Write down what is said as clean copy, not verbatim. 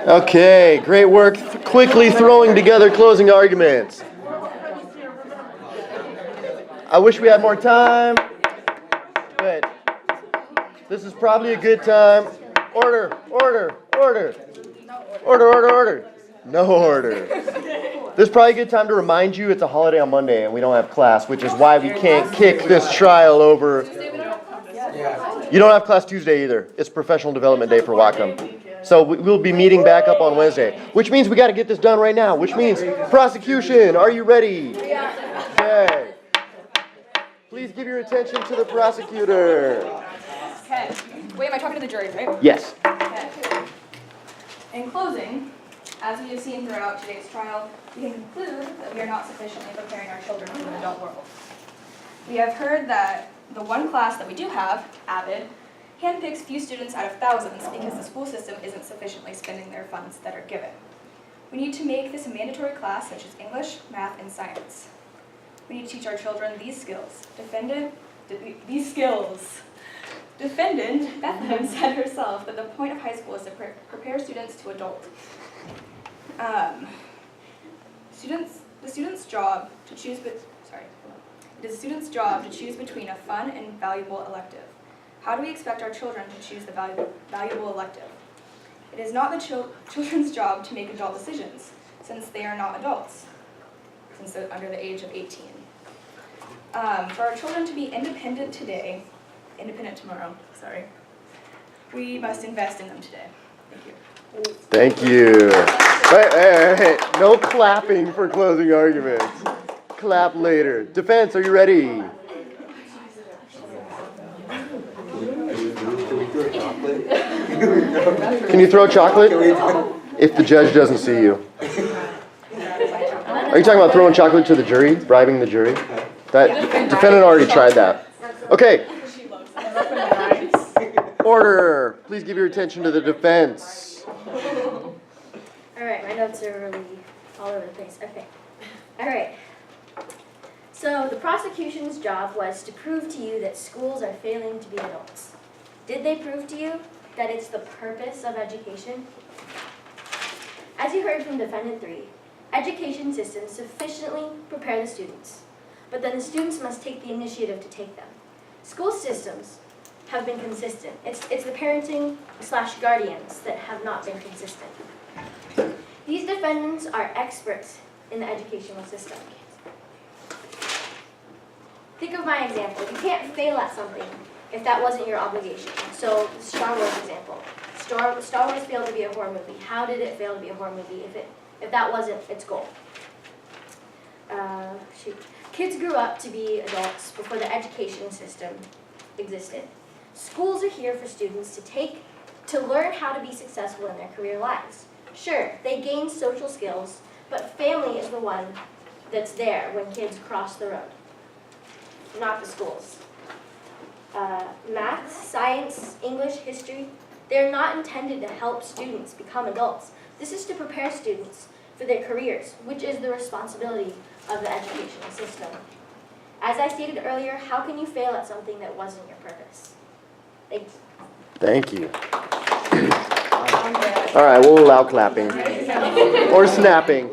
Okay, great work quickly throwing together closing arguments. I wish we had more time, but this is probably a good time. Order, order, order. Order, order, order. No order. This is probably a good time to remind you it's a holiday on Monday and we don't have class, which is why we can't kick this trial over. You don't have class Tuesday either. It's professional development day for Whatcom. So we'll be meeting back up on Wednesday, which means we got to get this done right now, which means prosecution. Are you ready? Okay. Please give your attention to the prosecutor. Okay. Wait, am I talking to the jury, right? Yes. Okay. In closing, as we have seen throughout today's trial, we can conclude that we are not sufficiently preparing our children for the adult world. We have heard that the one class that we do have, AVID, handpicks few students out of thousands because the school system isn't sufficiently spending their funds that are given. We need to make this a mandatory class such as English, math, and science. We need to teach our children these skills. Defendant Bethlehem said herself that the point of high school is to prepare students to adult. It is a student's job to choose between a fun and valuable elective. How do we expect our children to choose the valuable elective? It is not the children's job to make adult decisions, since they are not adults, since they're under the age of 18. For our children to be independent tomorrow, we must invest in them today. Thank you. Thank you. Hey. No clapping for closing arguments. Clap later. Defense, are you ready? Can you throw chocolate? If the judge doesn't see you. Are you talking about throwing chocolate to the jury? Bribing the jury? That defendant already tried that. Okay. Order. Please give your attention to the defense. Alright, my notes are really all over the place. Okay. Alright. So the prosecution's job was to prove to you that schools are failing to be adults. Did they prove to you that it's the purpose of education? As you heard from Defendant 3, education systems sufficiently prepare the students, but then the students must take the initiative to take them. School systems have been consistent. It's the parenting/guardians that have not been consistent. These defendants are experts in the educational system. Think of my example. You can't fail at something if that wasn't your obligation. So, the Star Wars example. Star Wars failed to be a horror movie. How did it fail to be a horror movie if that wasn't its goal? Kids grew up to be adults before the education system existed. Schools are here for students to learn how to be successful in their career lives. Sure, they gain social skills, but family is the one that's there when kids cross the road, not the schools. Math, science, English, history, they're not intended to help students become adults. This is to prepare students for their careers, which is the responsibility of the educational system. As I stated earlier, how can you fail at something that wasn't your purpose? Thank you. Thank you. All right, we'll allow clapping or snapping.